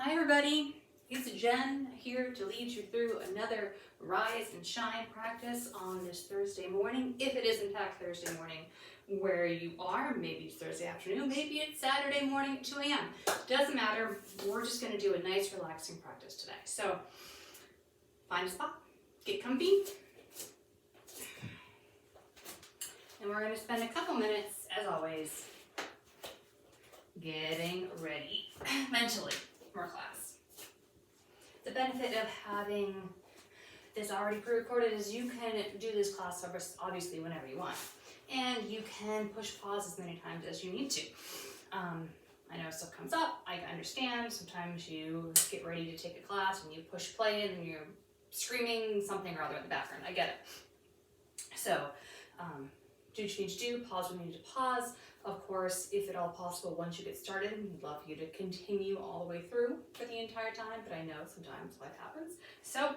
Hi everybody, it's Jen here to lead you through another Rise and Shine practice on this Thursday morning. If it is in fact Thursday morning where you are, maybe it's Thursday afternoon, maybe it's Saturday morning at 2 a.m. Doesn't matter, we're just going to do a nice relaxing practice today. So find a spot, get comfy, and we're going to spend a couple minutes, as always, getting ready mentally for class. The benefit of having this already pre-recorded is you can do this class obviously whenever you want, and you can push pause as many times as you need to. I know stuff comes up, I understand, sometimes you get ready to take a class and you push play and you're screaming something or other in the background, I get it. So do what you need to do, pause when you need to pause. Of course, if at all possible, once you get started, we'd love you to continue all the way through for the entire time, but I know sometimes life happens. So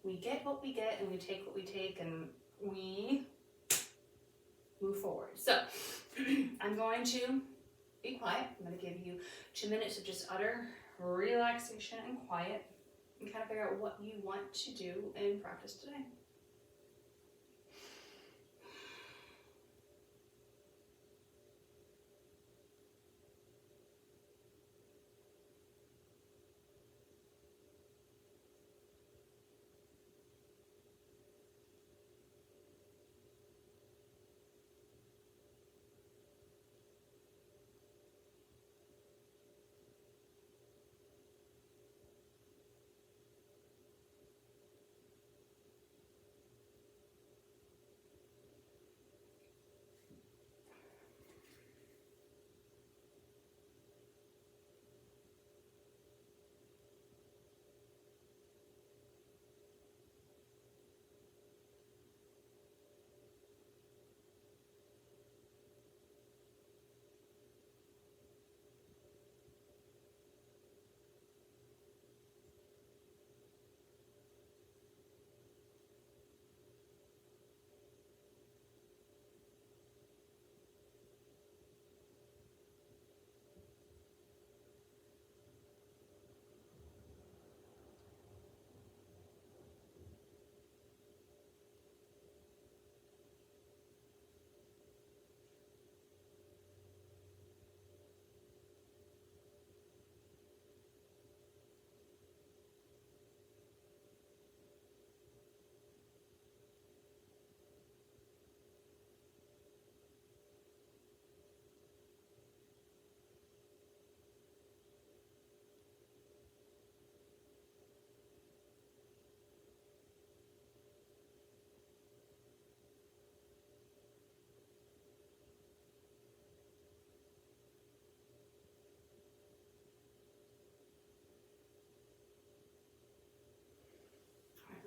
we get what we get and we take what we take and we move forward. So I'm going to be quiet. I'm going to give you 2 minutes of just utter relaxation and quiet and kind of figure out what you want to do in practice today.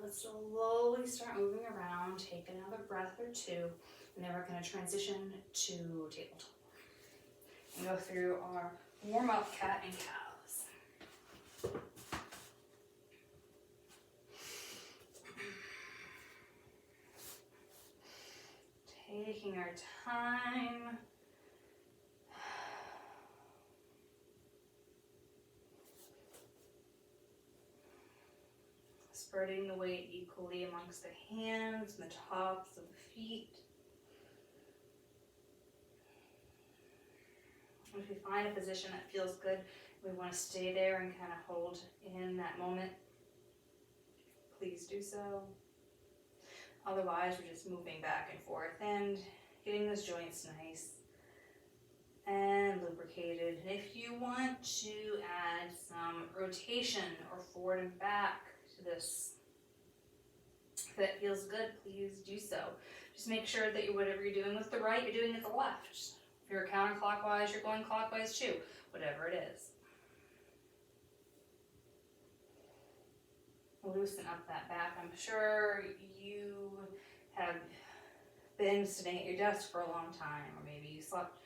Let's slowly start moving around, take another breath or two, and then we're going to transition to tabletop and go through our warm-up cat and cows. Taking our time. Spreading the weight equally amongst the hands and the tops of the feet. If you find a position that feels good, we want to stay there and kind of hold in that moment. Please do so. Otherwise, we're just moving back and forth and getting those joints nice and lubricated. And if you want to add some rotation or forward and back to this, if that feels good, please do so. Just make sure that whatever you're doing with the right, you're doing with the left. If you're counterclockwise, you're going clockwise too, whatever it is. Loosen up that back. I'm sure you have been sitting at your desk for a long time, or maybe you slept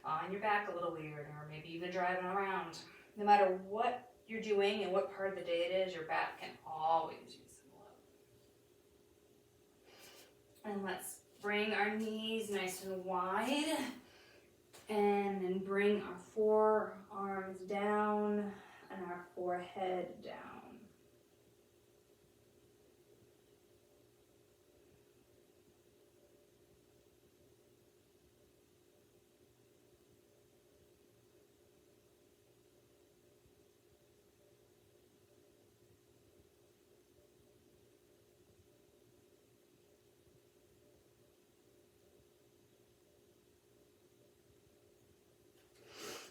on your back a little weird, or maybe you've been driving around. No matter what you're doing and what part of the day it is, your back can always use some love. And let's bring our knees nice and wide, and then bring our forearms arms down and our forehead down.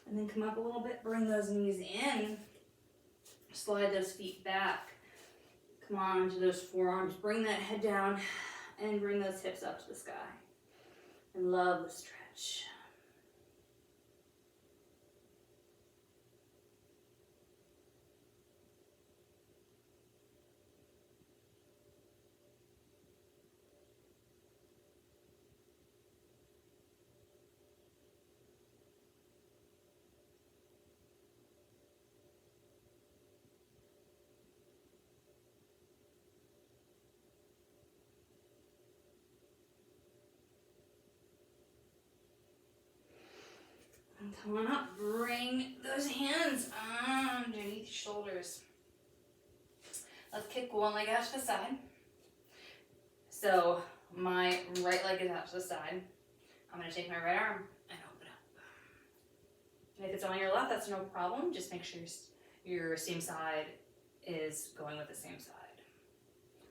And then come up a little bit, bring those knees in, slide those feet back. Come on to those forearms, bring that head down and bring those hips up to the sky. I love the stretch. And come on up, bring those hands underneath your shoulders. Let's kick one leg out to the side. So my right leg is out to the side. I'm going to take my right arm and open up. And if it's on your left, that's no problem. Just make sure your same side is going with the same side.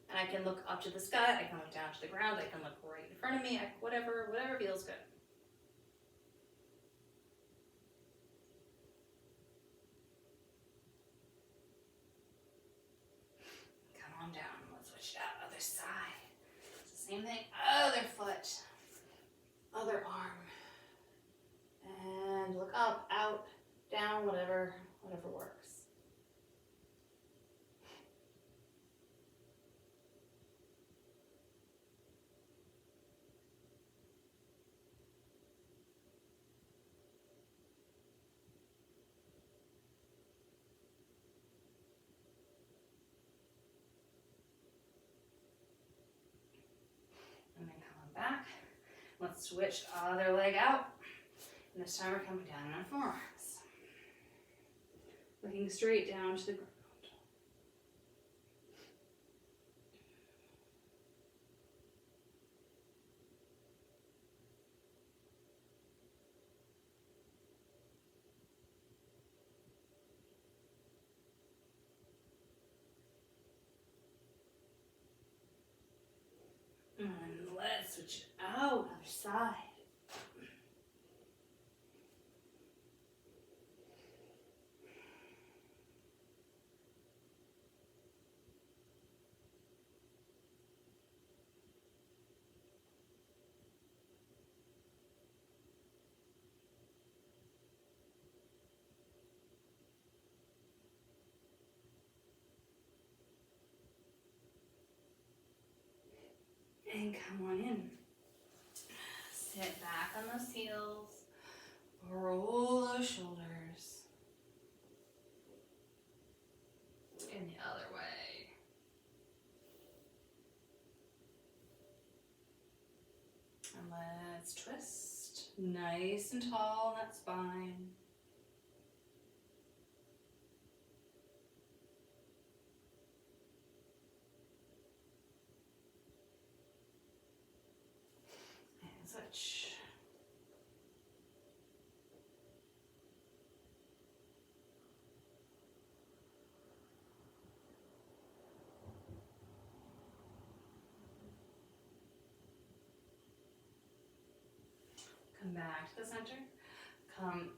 And I can look up to the sky, I can look down to the ground, I can look right in front of me, whatever feels good. Come on down, let's switch it out, other side. It's the same thing, other foot, other arm. And look up, out, down, whatever works. And then coming back, let's switch other leg out. And this time we're coming down on forearms. Looking straight down to the ground. And let's switch it out, other side. And come on in. Sit back on those heels. Roll those shoulders. And the other way. And let's twist. Nice and tall in that spine. Switch. Come back to the center. Come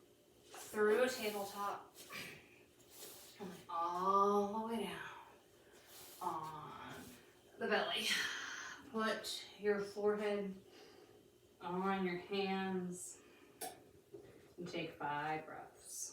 through a tabletop. Come all the way down on the belly. Put your forehead on your hands and take 5 breaths.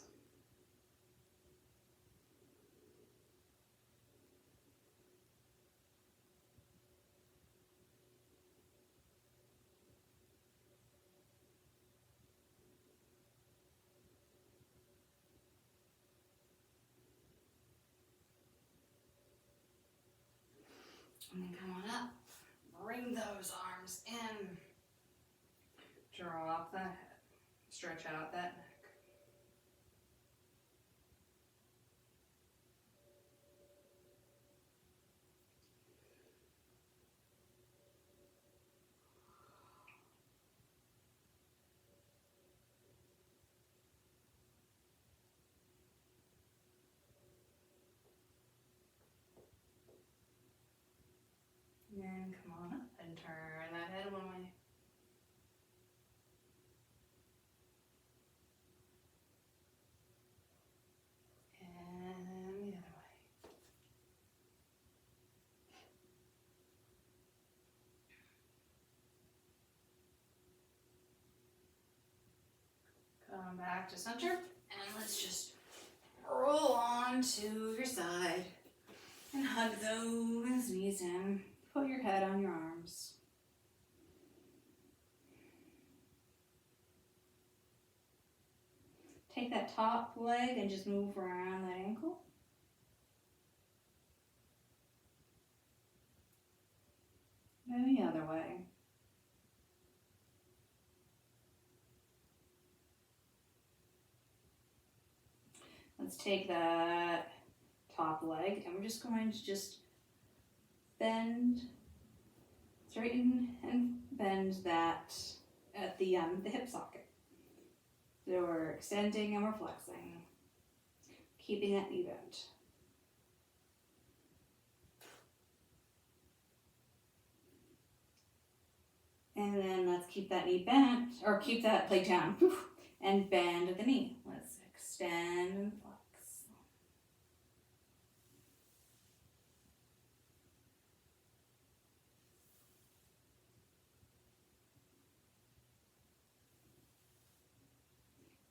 And then come on up, bring those arms in. Draw off that head, stretch out that neck. Come back to center, and let's just roll on to your side and hug those knees in. Put your head on your arms. Take that top leg and just move around that ankle. And the other way. Let's take that top leg and we're just going to just bend, straighten and bend that at the hip socket. So we're extending and we're flexing, keeping that knee bent. And then let's keep that knee bent, or keep that leg down, and bend at the knee. Let's extend and flex.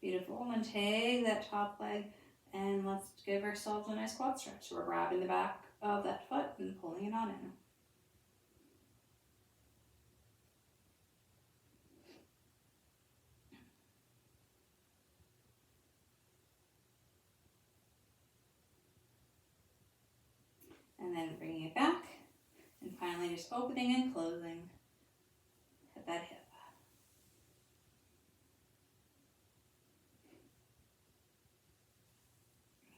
Beautiful, and take that top leg and let's give ourselves a nice quad stretch. So we're grabbing the back of that foot and pulling it on in. And then bringing it back, and finally just opening and closing at that hip.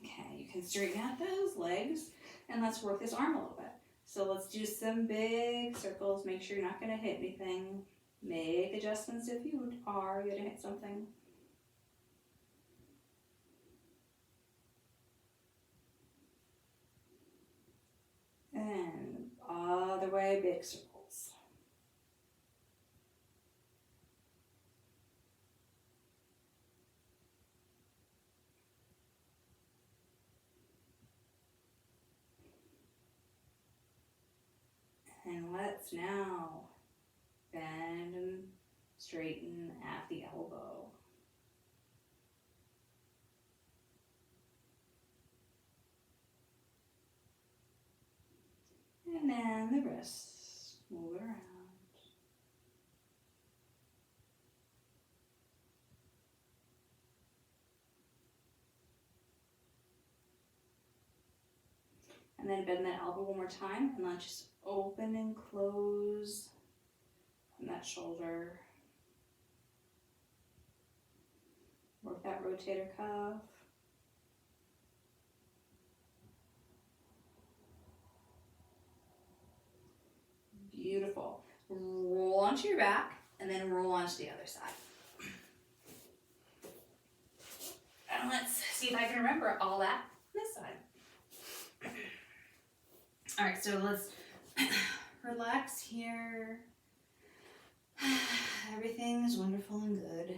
Okay, you can straighten out those legs, and let's work this arm a little bit. So let's do some big circles. Make sure you're not going to hit anything. Make adjustments if you are going to hit something. And other way, big circles. And let's now bend and straighten at the elbow. And then the wrists, move it around. And then bend that elbow one more time, and let's just open and close on that shoulder. Work that rotator cuff. Beautiful. Roll onto your back and then roll onto the other side. And let's see if I can remember all that on this side. All right, so let's relax here. Everything is wonderful and good.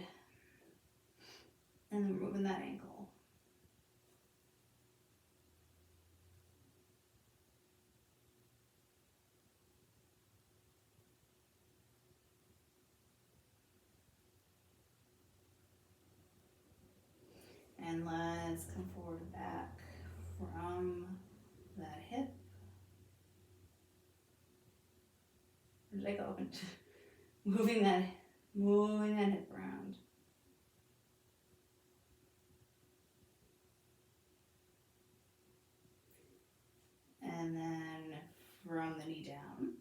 And then moving that ankle. And let's come forward and back from that hip. Where did I go? moving that hip around. And then from the knee down.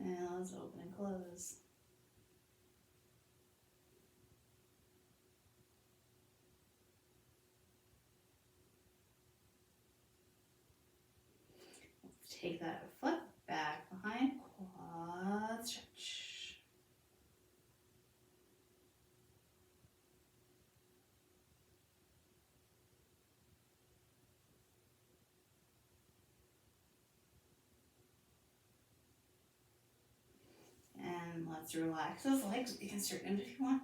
And let's open and close. Let's take that foot back behind, quad stretch. And let's relax those legs. You can straighten them if you want.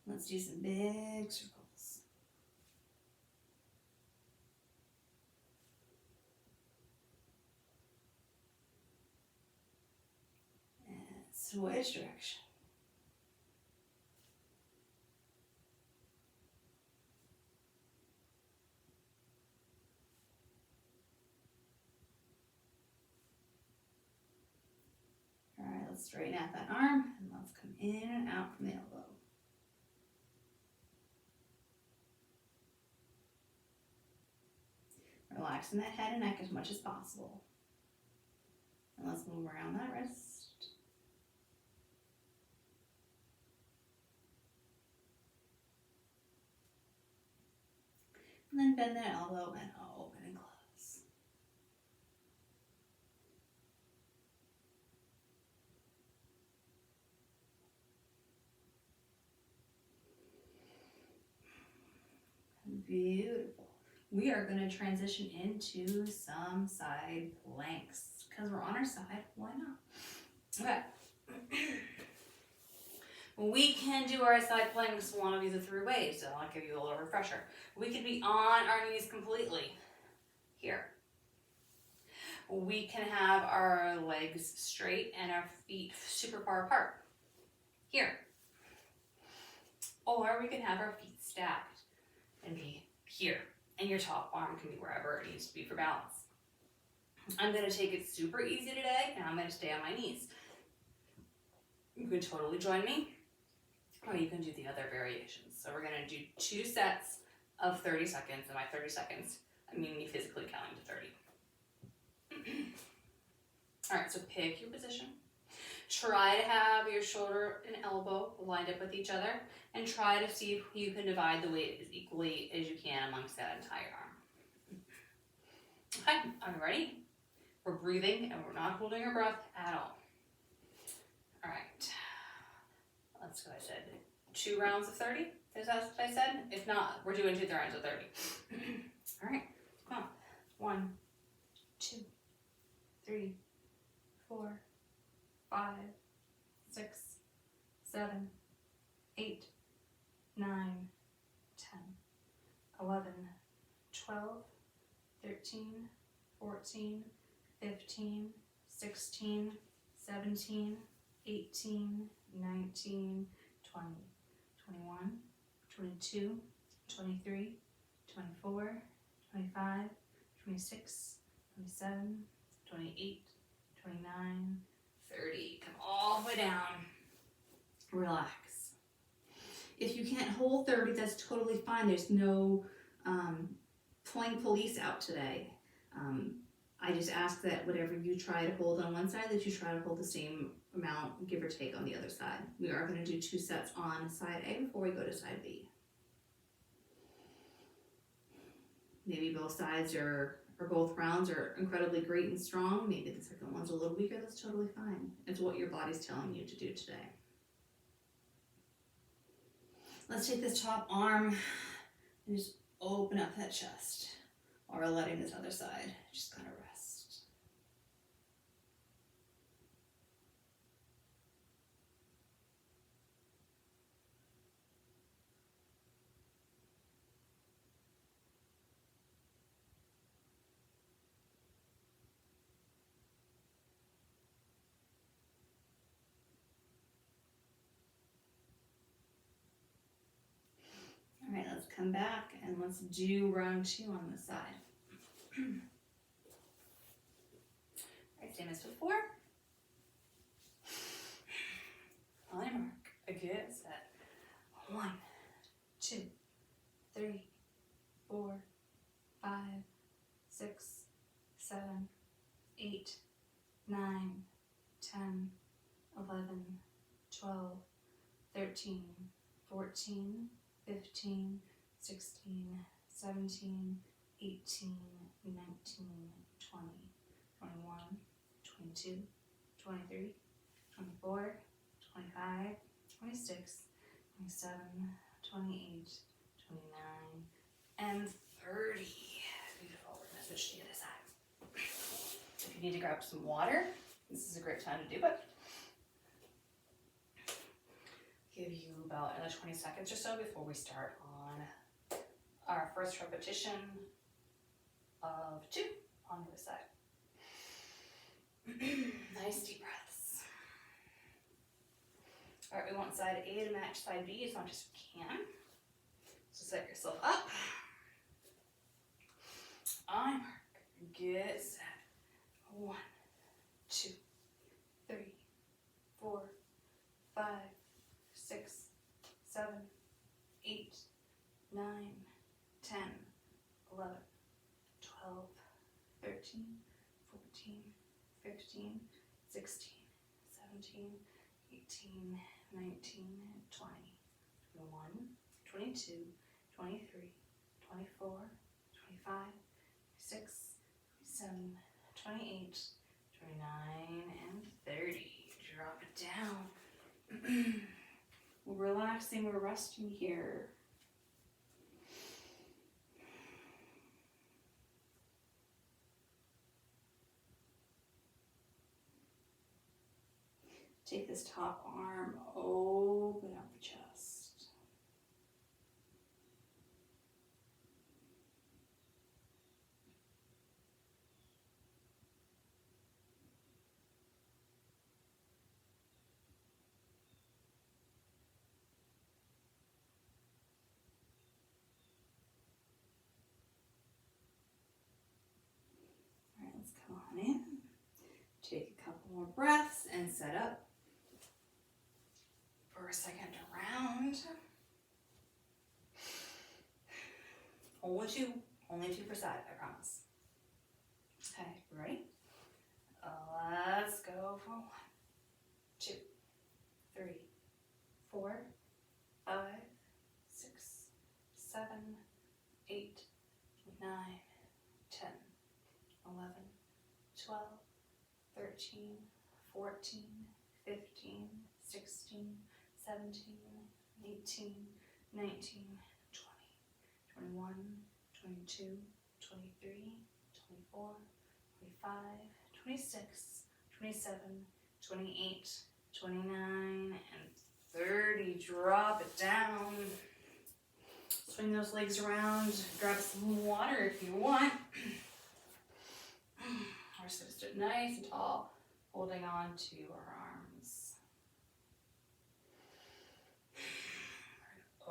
Let's do some big circles. Switch direction. All right, let's straighten out that arm and let's come in and out from the elbow. Relaxing that head and neck as much as possible. And let's move around that wrist. And then bend that elbow and open and close. Beautiful. We are going to transition into some side planks because we're on our side. Why not? Okay. We can do our side planks one of these 3 ways, so I'll give you a little refresher. We can be on our knees completely here. We can have our legs straight and our feet super far apart here. Or we can have our feet stacked and be here. And your top arm can be wherever it needs to be for balance. I'm going to take it super easy today, and I'm going to stay on my knees. You can totally join me, or you can do the other variations. So we're going to do 2 sets of 30 seconds, and by 30 seconds, I mean me physically counting to 30. All right, so pick your position. Try to have your shoulder and elbow lined up with each other, and try to see if you can divide the weight as equally as you can amongst that entire arm. Okay, are you ready? We're breathing and we're not holding our breath at all. All right, let's go. I said 2 rounds of 30. Is that what I said? If not, we're doing 2 rounds of 30. All right, come on. 1, 2, 3, 4, 5, 6, 7, 8, 9, 10, 11, 12, 13, 14, 15, 16, 17, 18, 19, 20, 21, 22, 23, 24, 25, 26, 27, 28, 29, 30. Come all the way down. Relax. If you can't hold 30, that's totally fine. There's no pulling police out today. I just ask that whatever you try to hold on one side, that you try to hold the same amount, give or take, on the other side. We are going to do 2 sets on side A before we go to side B. Maybe both sides or both rounds are incredibly great and strong. Maybe the second one's a little weaker. That's totally fine. It's what your body's telling you to do today. Let's take this top arm and just open up that chest, or letting this other side just kind of rest. All right, let's come back and let's do round 2 on this side. All right, same as before. On your mark, a good set. 1, 2, 3, 4, 5, 6, 7, 8, 9, 10, 11, 12, 13, 14, 15, 16, 17, 18, 19, 20, 21, 22, 23, 24, 25, 26, 27, 28, 29, and 30. Beautiful. We're going to switch to the other side. If you need to grab some water, this is a great time to do it. Give you about another 20 seconds or so before we start on our first repetition of 2 on the other side. Nice deep breaths. All right, we want side A to match side B as much as we can. So set yourself up. On mark, get set. 1, 2, 3, 4, 5, 6, 7, 8, 9, 10, 11, 12, 13, 14, 15, 16, 17, 18, 19, 20, 21, 22, 23, 24, 25, 26, 27, 28, 29, and 30. Drop it down. We're relaxing, we're resting here. Take this top arm, open up the chest. All right, let's come on in. Take a couple more breaths and set up for a second round. Only two per side, I promise. Okay, ready? Let's go for 1, 2, 3, 4, 5, 6, 7, 8, 9, 10, 11, 12, 13, 14, 15, 16, 17, 18, 19, 20, 21, 22, 23, 24, 25, 26, 27, 28, 29, and 30. Drop it down. Swing those legs around. Grab some water if you want. We're just going to sit nice and tall, holding on to our arms.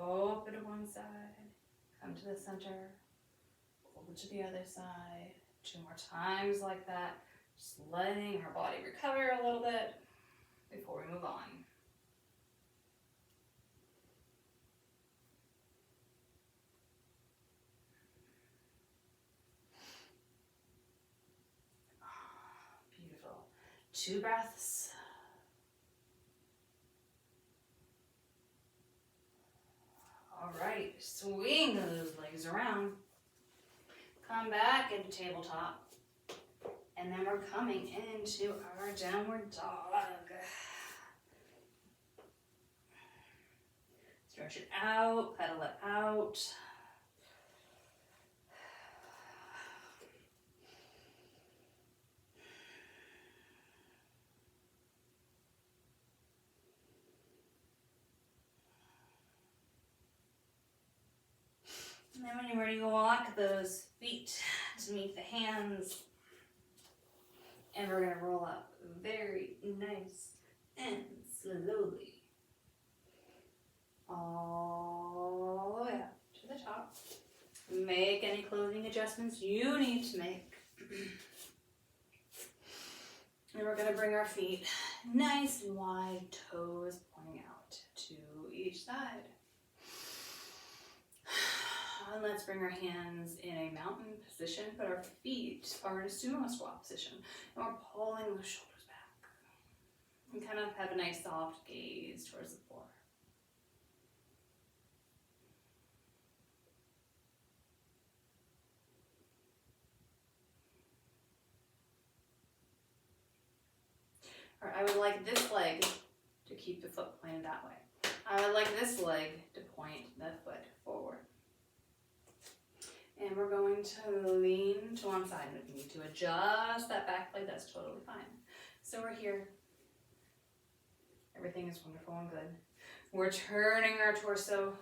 Open to one side, come to the center, over to the other side. 2 more times like that. Just letting our body recover a little bit before we move on. Beautiful. 2 breaths. All right, swing those legs around. Come back into tabletop. And then we're coming into our downward dog. Stretch it out, pedal it out. And then when you're ready, walk those feet to meet the hands. And we're going to roll up very nice and slowly. All the way up to the top. Make any clothing adjustments you need to make. And we're going to bring our feet nice and wide, toes pointing out to each side. And let's bring our hands in a mountain position, but our feet are in a sumo squat position. And we're pulling the shoulders back. And kind of have a nice soft gaze towards the floor. Or I would like this leg to keep the foot pointed that way. I would like this leg to point the foot forward. And we're going to lean to one side. And if you need to adjust that back leg, that's totally fine. So we're here. Everything is wonderful and good. We're turning our torso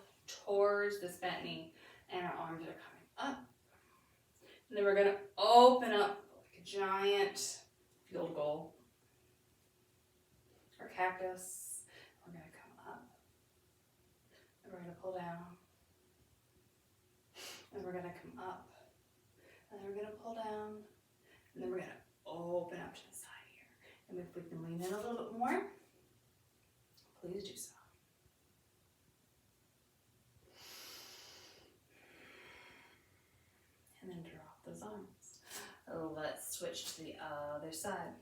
towards this bent knee, and our arms are coming up. And then we're going to open up like a giant field goal or cactus. We're going to come And we're going to pull down. And we're going to come up. And then we're going to pull down. And then we're going to open up to the side here. And if we can lean in a little bit more, please do so. And then drop those arms. Let's switch to the other side.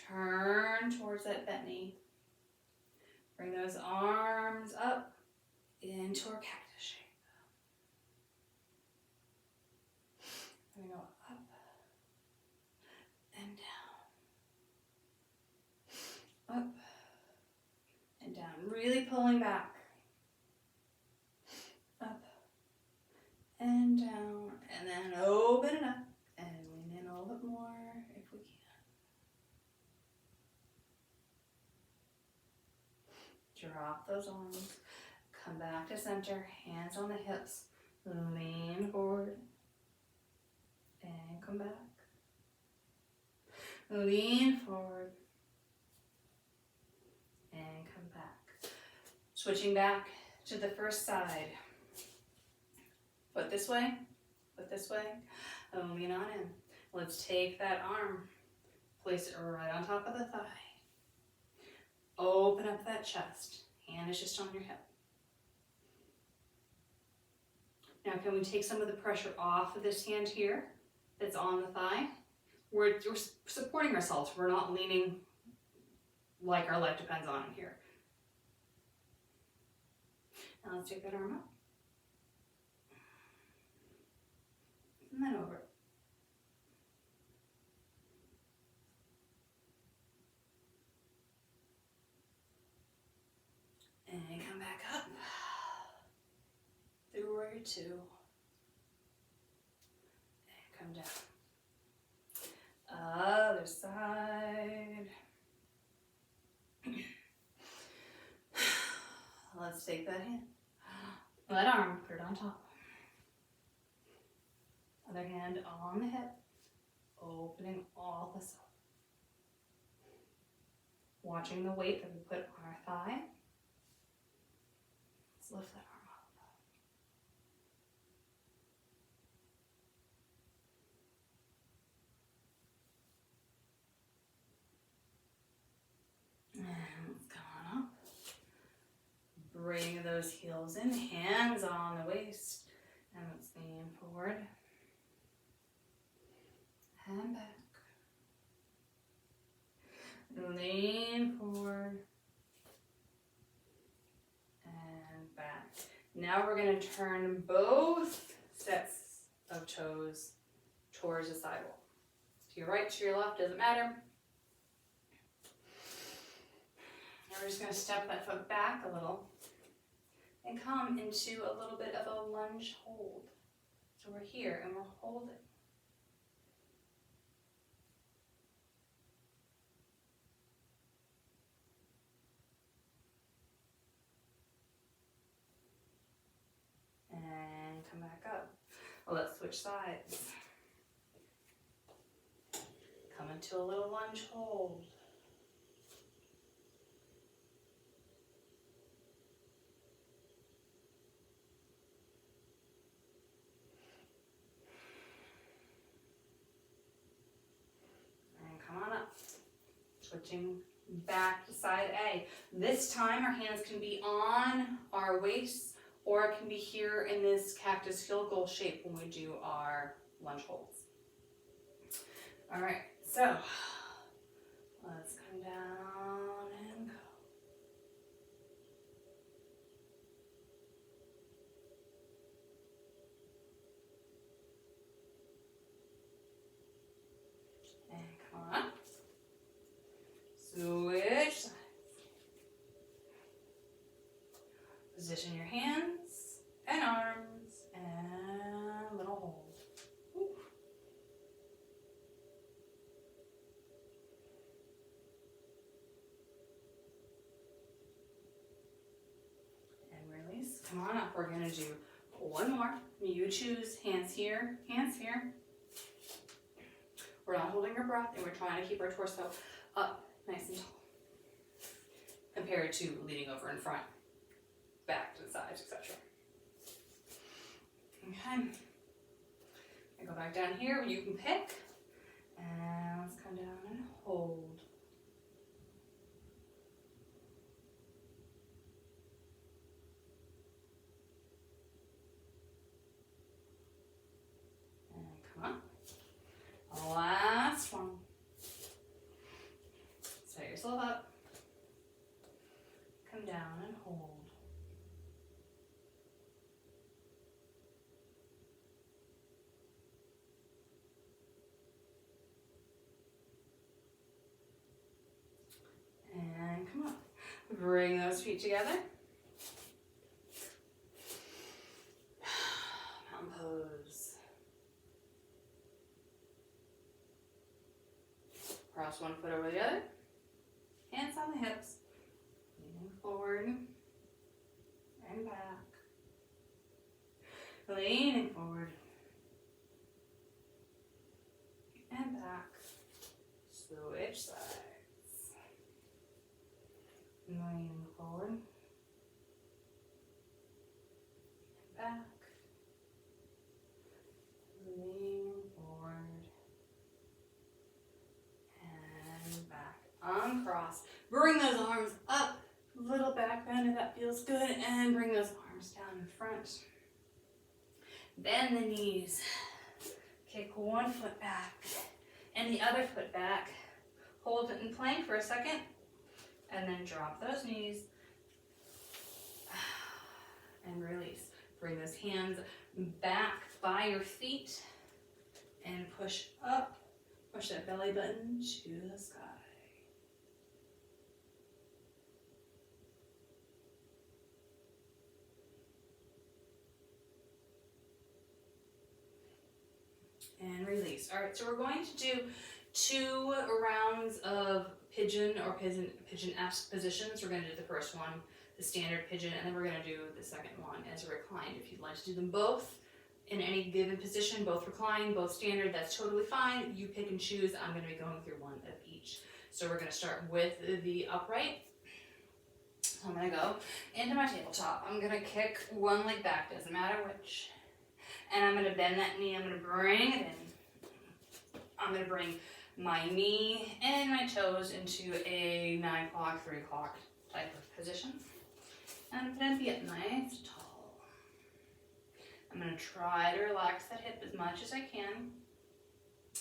Turn towards that bent knee. Bring those arms up into our cactus shape. And we go up and down. Up and down. Really pulling back. Up and down. And then open it up. And lean in a little bit more if we can. Drop those arms, come back to center, hands on the hips, lean forward, and come back. Lean forward, and come back. Switching back to the first side. Foot this way, and lean on in. Let's take that arm, place it right on top of the thigh. Open up that chest. Hand is just on your hip. Now can we take some of the pressure off of this hand here that's on the thigh? We're supporting ourselves. We're not leaning like our life depends on it here. Now let's take that arm up. And then over. And come back up through warrior two. And come down. Other side. Let's take that hand. That arm, put it on top. Other hand on the hip. Opening all this up. Watching the weight that we put on our thigh. Lift that arm up. And let's come on up. Bring those heels in, hands on the waist. And let's lean forward. And back. Lean forward. Back. Now we're going to turn both sets of toes towards the sidewall. To your right, to your left, doesn't matter. Now we're just going to step that foot back a little and come into a little bit of a lunge hold. So we're here and we're holding. And come back up. Well, let's switch sides. Come into a little lunge hold. And come on up. Switching back to side A. This time our hands can be on our waists, or it can be here in this cactus heel goal shape when we do our lunge holds. All right, so let's come down and go. And come on. Switch sides. Position your hands and arms and little hold. Ooh. And release. Come on up. We're going to do one more. You choose hands here, hands here. We're not holding our breath and we're trying to keep our torso up nice and tall. compared to leaning over in front, back to the sides, etc. Okay. I go back down here, you can pick, and let's come down and hold. And come on. Last one. Set yourself up. Come down and hold. And come on. Bring those feet together. Mountain pose. Cross one foot over the other. Hands on the hips. Leaning forward and back. Leaning forward and back. Switch sides. Leaning forward, back, leaning forward, and back. Uncross. Bring those arms up, little back bend if that feels good, and bring those arms down in front. Bend the knees. Kick one foot back and the other foot back. Hold it in plank for a second. And then drop those knees and release. Bring those hands back by your feet and push up. Push that belly button to the sky. And release. All right, so we're going to do 2 rounds of pigeon or pigeon-esque positions. We're going to do the first one, the standard pigeon, and then we're going to do the second one as a reclined. If you'd like to do them both in any given position, both reclined, both standard, that's totally fine. You pick and choose. I'm going to be going through one of each. So we're going to start with the upright. So I'm going to go into my tabletop. I'm going to kick one leg back, doesn't matter which. And I'm going to bend that knee. I'm going to bring it in. I'm going to bring my knee and my toes into a 9 o'clock, 3 o'clock type of position. And I'm going to be up nice and tall. I'm going to try to relax that hip as much as I can.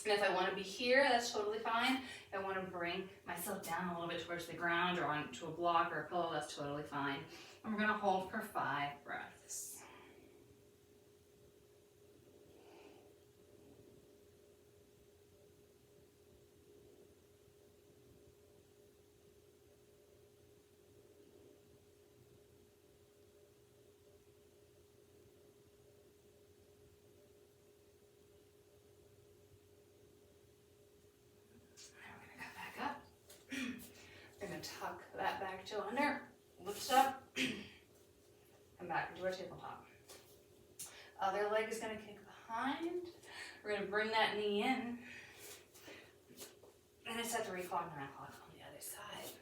And if I want to be here, that's totally fine. If I want to bring myself down a little bit towards the ground or onto a block or a pillow, that's totally fine. And we're going to hold for 5 breaths. Tuck that back toe under, lift up, come back into our tabletop. Other leg is going to kick behind. We're going to bring that knee in. And it's at 3 o'clock, 9 o'clock on the other side.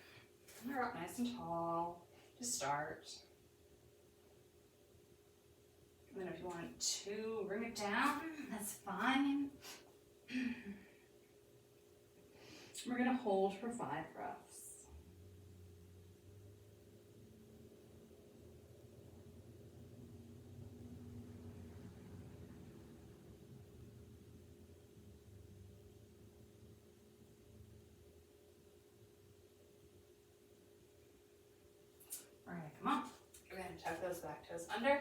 And we're up nice and tall to start. And then if you want to bring it down, that's fine. We're going to hold for 5 breaths. All right, come on. We're going to tuck those back toes under and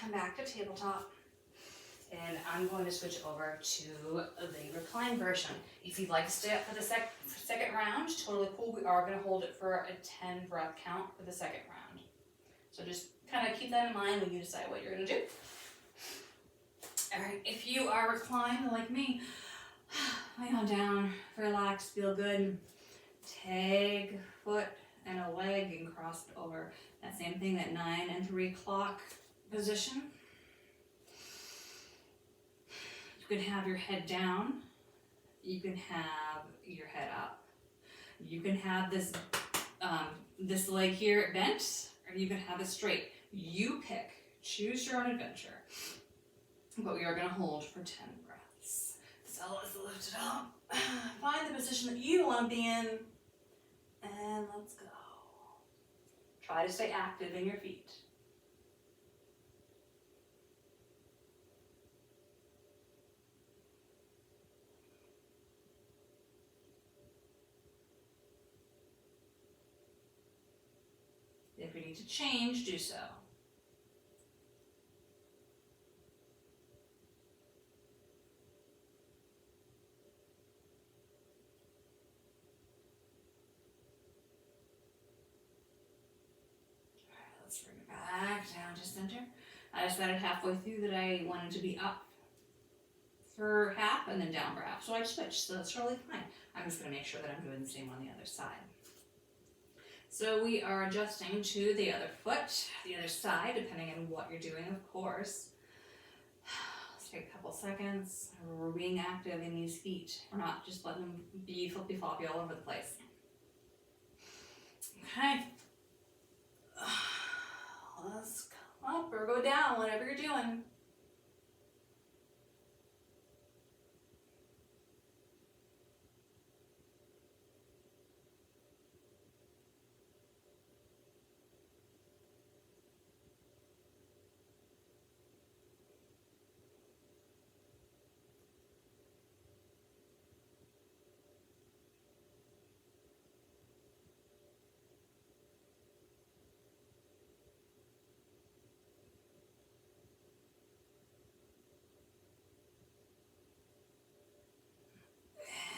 come back to tabletop. And I'm going to switch over to the recline version. If you'd like to stay up for the second round, totally cool. We are going to hold it for a 10 breath count for the second round. So just kind of keep that in mind when you decide what you're going to do. All right, if you are reclined like me, lay on down, relax, feel good. Take a foot and a leg and cross it over. That same thing, that 9 and 3 o'clock position. You can have your head down. You can have your head up. You can have this this leg here bent, or you can have it straight. You pick. Choose your own adventure. But we are going to hold for 10 breaths. So let's lift it up. Find the position that you want to be in. And let's go. Try to stay active in your feet. If we need to change, do so. Let's bring it back down to center. I decided halfway through that I wanted to be up for half and then down for half. So I switched, so that's totally fine. I'm just going to make sure that I'm doing the same on the other side. So we are adjusting to the other foot, the other side, depending on what you're doing, of course. Let's take a couple seconds. We're being active in these feet. We're not just letting them be flippy-floppy all over the place. Okay. Let's come up or go down, whatever you're doing.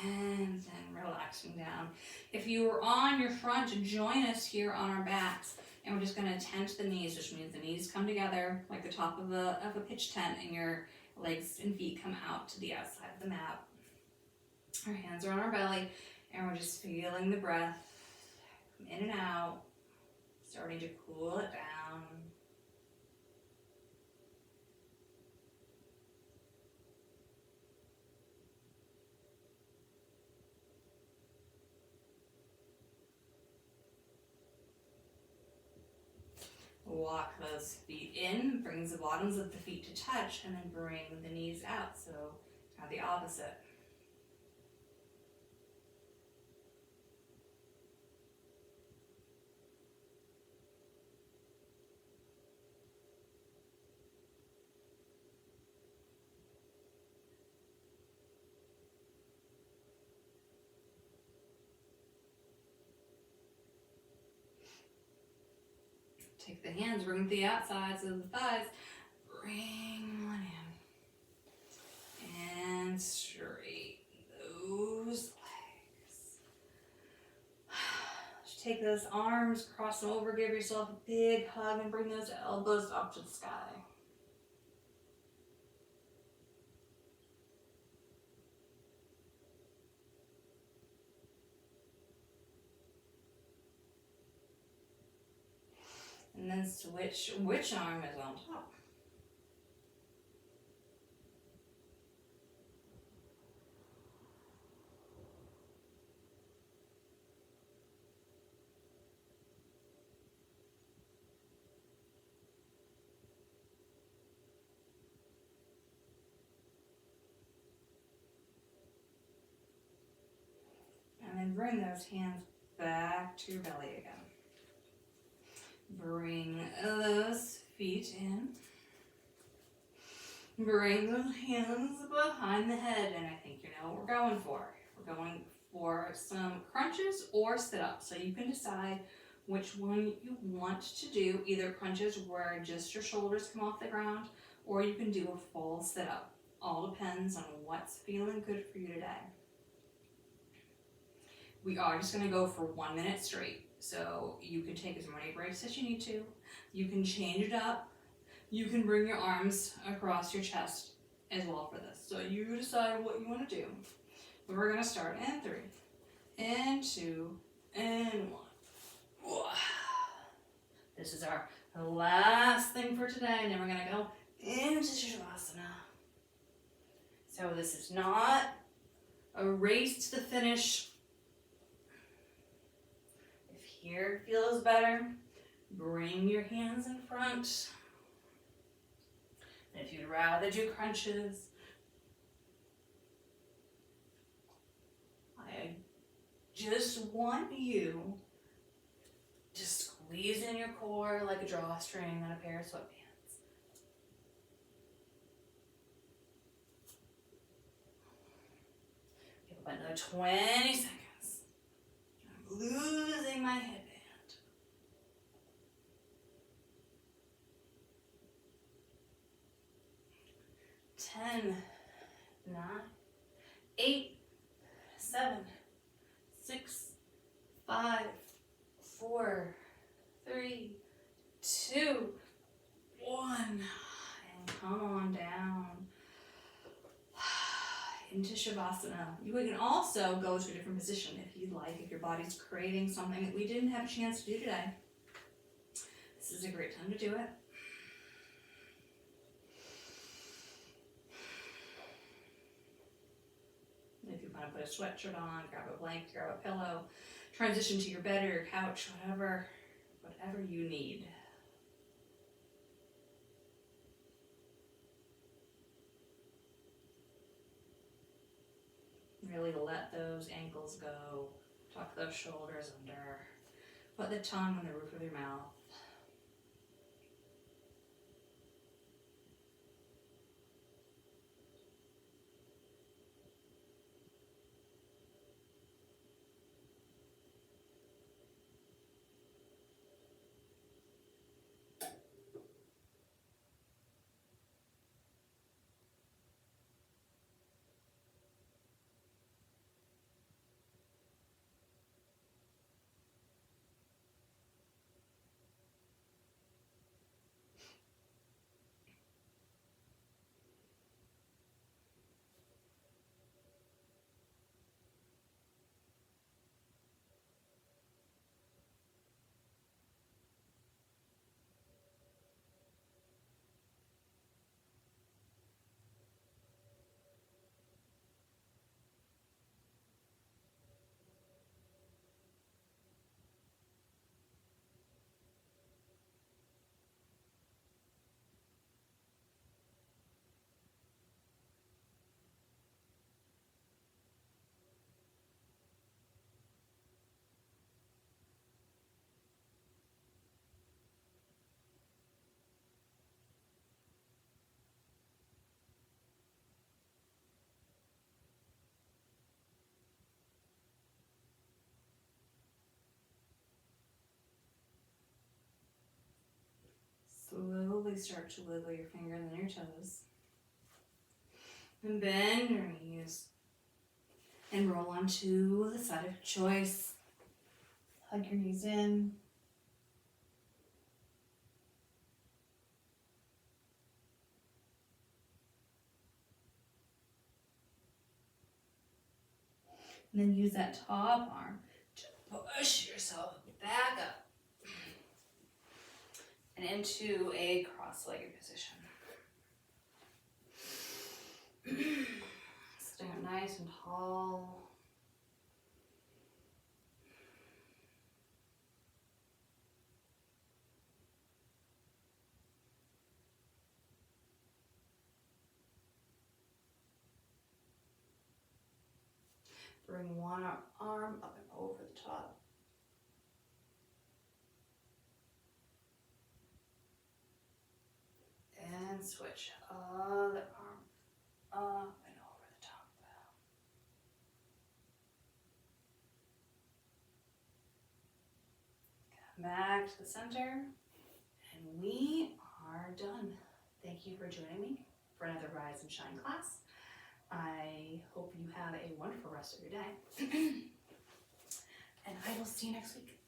And then relaxing down. If you were on your front, join us here on our backs. And we're just going to tent the knees, which means the knees come together like the top of a pitch tent, and your legs and feet come out to the outside of the mat. Our hands are on our belly, and we're just feeling the breath in and out, starting to cool it down. Walk those feet in, brings the bottoms of the feet to touch, and then bring the knees out. So now the opposite. Take the hands, bring the outsides of the thighs, bring one in, and straighten those legs. Just take those arms, cross them over, give yourself a big hug, and bring those elbows up to the sky. And then switch which arm is on top. And then bring those hands back to your belly again. Bring those feet in. Bring those hands behind the head, and I think you know what we're going for. We're going for some crunches or sit-ups, so you can decide which one you want to do. Either crunches where just your shoulders come off the ground, or you can do a full sit-up. All depends on what's feeling good for you today. We are just going to go for 1 minute straight. So you can take as many breaks as you need to. You can change it up. You can bring your arms across your chest as well for this. So you decide what you want to do. But we're going to start in 3, and 2, and 1. This is our last thing for today, and then we're going to go into Shavasana. So this is not a race to the finish. here feels better, bring your hands in front. And if you'd rather do crunches, I just want you to squeeze in your core like a drawstring on a pair of sweatpants. Give about another 20 seconds. I'm losing my headband. 10, 9, 8, 7, 6, 5, 4, 3, 2, 1. And come on down into Shavasana. You can also go to a different position if you'd like, if your body's craving something that we didn't have a chance to do today. This is a great time to do it. If you want to put a sweatshirt on, grab a blanket, grab a pillow, transition to your bed or your couch, whatever you need. Really let those ankles go, tuck those shoulders under, put the tongue on the roof of your mouth. Slowly start to wiggle your fingers and your toes. And bend your knees. And roll onto the side of your choice. Hug your knees in. And then use that top arm to push yourself back up and into a cross-legged position. Sitting up nice and tall. Bring one arm up and over the top. And switch. Other arm up and over the top. Come back to the center. And we are done. Thank you for joining me for another Rise and Shine class. I hope you have a wonderful rest of your day. And I will see you next week.